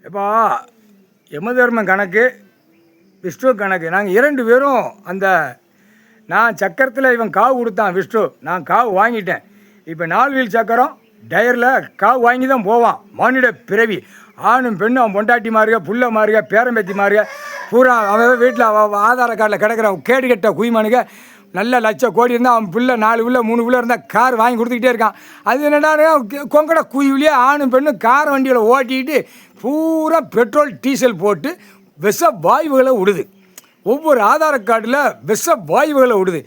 இப்போ யமதர்மன் கணக்கு, விஷ்ணு கணக்கு, நாங்கள் 2 பேரும் அந்த நான் சக்கரத்தில் இவன் காவு கொடுத்தான் விஷ்ணு, நான் காவு வாங்கிட்டேன். இப்போ 4 வீல் சக்கரம் டயரில் காவு வாங்கி தான் போவான். மானிட பிறவி, ஆணும் பெண்ணும், அவன் பொண்டாட்டி மாறுக, புள்ள மாறுக, பேரம்பேத்தி மாறுக, பூரா அவன் வீட்டில் ஆதார கார்டில் கிடக்கிற கேடு கட்ட குய்மானுங்க. நல்ல லட்சம் கோடி இருந்தால் அவன் பிள்ளை 4 பிள்ளை 3 பிள்ளை இருந்தால் கார் வாங்கி கொடுத்துக்கிட்டே இருக்கான். அது என்னடா கொங்கட குயிலே ஆணும் பெண்ணும் கார் வண்டியில் ஓட்டிக்கிட்டு பூரா பெட்ரோல் டீசல் போட்டு விஷ வாயுகளை விடுது. ஒவ்வொரு ஆதார கார்டில் விஷ வாயுகளை விடுது.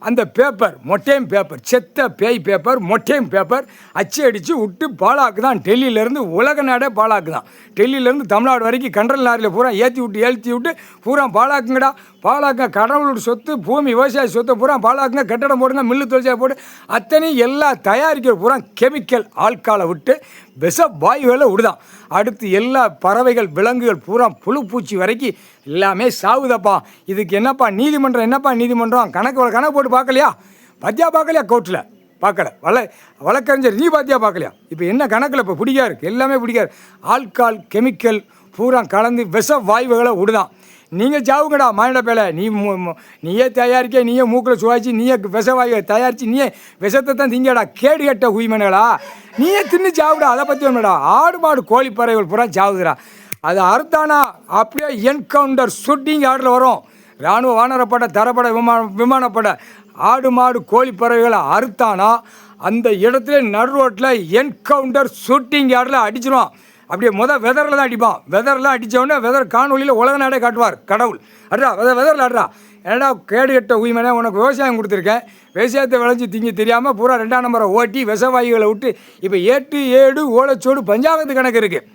அந்த பேப்பர் மொட்டையும் பேப்பர், செத்த பேய் பேப்பர், மொட்டையும் பேப்பர் அச்சு அடித்து விட்டு பாலாக்குதான். டெல்லியிலேருந்து உலக நாடே பாலாக்குதான். டெல்லியிலேருந்து தமிழ்நாடு வரைக்கும் கண்ட்ரல் லாரியில் பூரா ஏற்றி விட்டு பூரா பாலாக்குங்கடா. பாலாக்க கடவுளோட சொத்து, பூமி விவசாய சொத்தை பூரா பாலாக்குங்க. கட்டடம் போடுங்க, மில்லு தொழிற்சாலை போட்டு அத்தனையும் எல்லாம் தயாரிக்கிற பூரா கெமிக்கல் ஆட்காலை விட்டு விஷ வாயுகளை விடுதான். அடுத்து எல்லா பறவைகள், விலங்குகள் பூரா புழு பூச்சி வரைக்கும் எல்லாமே சாகுதப்பா. இதுக்கு என்னப்பா நீதிமன்றம், என்னப்பா நீதிமன்றம் கணக்கு போட்டு பார்க்கலையா? பத்தியா பார்க்கலையா? கோர்ட்டில் பார்க்கல. வழக்கறிஞர் நீ பார்த்தியா பார்க்கலையா? இப்போ என்ன கணக்கில் இப்போ பிடிக்காரு, எல்லாமே பிடிக்காரு. ஆல்கால் கெமிக்கல் பூரா கலந்து விஷ வாயுகளை விடுதான். நீங்கள் சாவுங்கடா மானிட பேலை. நீயே தயாரிக்க, நீயே மூக்கில் சுவாய்ச்சி, நீயே விஷவாயுவை தயாரித்து நீயே விஷத்தை தான் திங்கடா. கேடு கட்ட உயிமனுகளா, நீயே தின்னு சாவுடா. அதை பற்றி ஒன்றுடா. ஆடு மாடு கோழி பறவைகள் பூரா சாவுதுடா. அது அறுத்தானா அப்படியே என்கவுண்டர் ஷூட்டிங் ஆர்டரில் வரும். இராணுவ வானரப்படை, தரப்படை, விமானப்படை, ஆடு மாடு கோழி பறவைகளை அறுத்தானா அந்த இடத்துல நடு ரோட்டில் என்கவுண்டர் ஷூட்டிங் ஆர்டரில் அடிச்சிடும். அப்படியே வெதரில் தான் அடிப்பான். வெதரில் அடித்தோடனே வெதர் காணொலியில் உலக நாடே காட்டுவார் கடவுள். அட்ரா வெதரில் அட்ரா. ஏன்னா கேடு கட்ட உயிமனே, உனக்கு விவசாயம் கொடுத்துருக்கேன், விவசாயத்தை விளைஞ்சி திங்க தெரியாமல் பூரா 2ஆம் நம்பரை ஓட்டி விஷவாயுகளை விட்டு இப்போ 8 7 ஓலைச்சோடு பஞ்சாங்கத்து கணக்கு இருக்குது.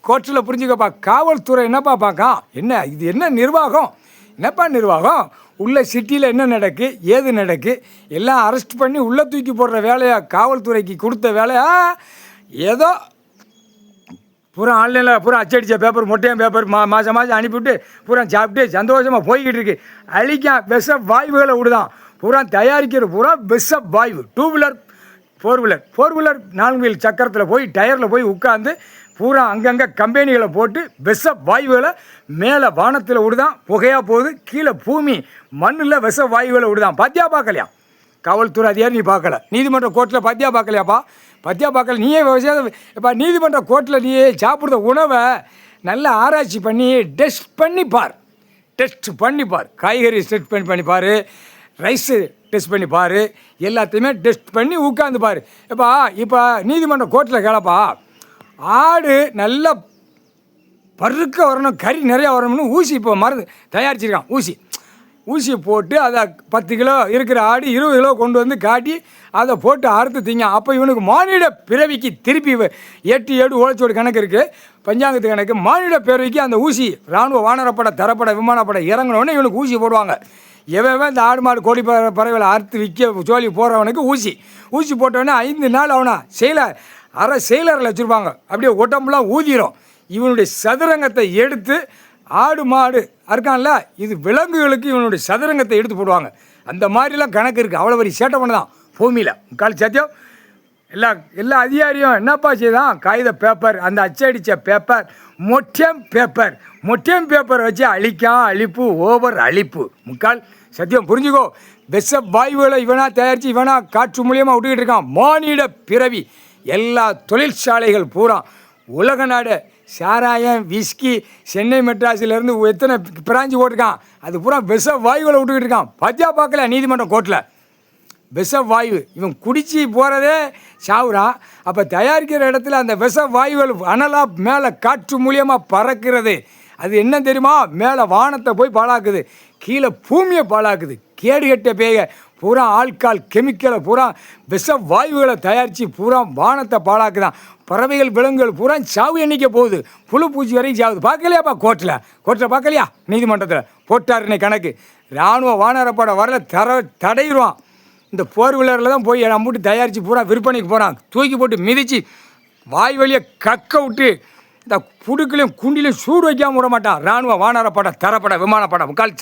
கோர்ட்டில் புரிஞ்சுக்கப்பா. காவல்துறை என்னப்பா பார்க்கா? என்ன இது, என்ன நிர்வாகம், என்னப்பா நிர்வாகம்? உள்ள சிட்டியில் என்ன நடக்கு, ஏது நடக்கு எல்லாம் அரெஸ்ட் பண்ணி உள்ளே தூக்கி போடுற வேலையா காவல்துறைக்கு கொடுத்த வேலையா? ஏதோ பூரா ஆன்லைனில் பூரா அச்சடித்த பேப்பர், மொட்டையும் பேப்பர் மாதம் அனுப்பிவிட்டு பூரா சாப்பிட்டு சந்தோஷமாக போய்கிட்டு இருக்கு. அழிக்கான் விஷ வாயுகளை விடுதான். பூரா தயாரிக்கிற பூரா விஷ வாயு. 2 வீலர் 4 வீலர் 4 வீல் சக்கரத்தில் போய் டயரில் போய் உட்காந்து பூரா அங்கங்கே கம்பெனிகளை போட்டு விஷ வாயுகளை மேலே வானத்தில் விடுதான். புகையாக போகுது. கீழே பூமி மண்ணில் விஷ வாயுகளை விடுதான். பத்தியா பார்க்கலையா? காவல்துறை அதிகாரி நீ பார்க்கல. நீதிமன்ற கோர்ட்டில் பத்தியா பார்க்கலையாப்பா? பத்தியா பார்க்கல. நீயே விவசாயம் இப்போ நீதிமன்ற கோர்ட்டில் நீயே சாப்பிட்ற உணவை நல்லா ஆராய்ச்சி பண்ணி டெஸ்ட் பண்ணி பார். காய்கறி டெஸ்ட் பண்ணி பார், ரைஸு டெஸ்ட் பண்ணி பார், எல்லாத்தையுமே டெஸ்ட் பண்ணி உட்காந்து பார். இப்போ நீதிமன்ற கோர்ட்டில் கேளப்பா, ஆடு நல்லா பருக்க வரணும், கறி நிறையா வரணும்னு ஊசி இப்போ மருந்து தயாரிச்சிருக்கான். ஊசியை போட்டு அதை 10 கிலோ இருக்கிற ஆடு 20 கிலோ கொண்டு வந்து காட்டி அதை போட்டு அறுத்து திங்க. அப்போ இவனுக்கு மானிட பிறவிக்கு திருப்பி 8 7 ஓலைச்சோடு கணக்கு இருக்குது, பஞ்சாங்கத்து கணக்கு. மானிட பிறவிக்கு அந்த ஊசி இராணுவ வானரப்படை, தரப்படை, விமானப்படை இறங்கினோடனே இவனுக்கு ஊசி போடுவாங்க. எவன் இந்த ஆடு மாடு கோழி பறவைகளை அறுத்து விற்க ஜோலி போகிறவனுக்கு ஊசி போட்டோடனே 5 நாள் அவனை செயலரில் வச்சுருப்பாங்க. அப்படியே உடம்புலாம் ஊதிரும். இவனுடைய சதுரங்கத்தை எடுத்து ஆடு மாடு அறுக்கான்ல, இது விலங்குகளுக்கு இவனுடைய சதுரங்கத்தை எடுத்து போடுவாங்க. அந்த மாதிரிலாம் கணக்கு இருக்குது. அவ்வளோ பெரிய சேட்டை பண்ண தான் பூமியில் முக்கால் சத்தியம். எல்லா அதிகாரியும் என்னப்பா செய்தான்? காகித பேப்பர், அந்த அச்சடித்த பேப்பர், மொட்டையம் பேப்பர் வச்சு அழிப்பு, ஓவர் அழிப்பு. முக்கால் சத்தியம் புரிஞ்சுக்கோ. விஷ வாயுகளை இவனாக தயாரித்து இவனாக காற்று மூலியமாக விட்டுக்கிட்டு இருக்கான். மானிட பிறவி. எல்லா தொழிற்சாலைகள் பூரா உலக நாடு சாராயம், விஸ்கி, சென்னை மெட்ராஸிலேருந்து எத்தனை பிராஞ்சி போட்டிருக்கான். அது பூரா விஷ வாயுகளை விட்டுக்கிட்டு இருக்கான். பத்தியா பார்க்கல நீதிமன்றம் கோர்ட்டில்? விஷ வாயு இவன் குடிச்சு போகிறதே சாவுறான். அப்போ தயாரிக்கிற இடத்துல அந்த விஷ வாயுகள் அனலாக மேலே காற்று மூலியமாக பறக்கிறது. அது என்ன தெரியுமா? மேலே வானத்தை போய் பாழாக்குது, கீழே பூமியை பாழாக்குது. கேடு கட்ட பேய பூரா ஆல்கால் கெமிக்கலை பூரா விஷ வாயுகளை தயாரித்து பூரா வானத்தை பாழாக்குதான். பறவைகள், விலங்குகள் பூரா சாவு எண்ணிக்க போகுது. புழு பூச்சி வரைக்கும் சாகுது. பார்க்கலையாப்பா? கோர்ட்டில் பார்க்கலையா? நீதிமன்றத்தில் போட்டார் இன்னைக்கு கணக்கு. இராணுவ வானரப்படை வரல தடையிடுவான். இந்த 4 வீலரில் தான் போய் நம்பிட்டு தயாரித்து பூரா விற்பனைக்கு போகிறான். தூக்கி போட்டு மிதித்து வாய் வழியை கக்க விட்டு இந்த புடுக்களையும் குண்டிலையும் சூடு வைக்காமல் விட மாட்டான். இராணுவ வானரப்படை, தரப்படை, விமானப்படை முக்கால்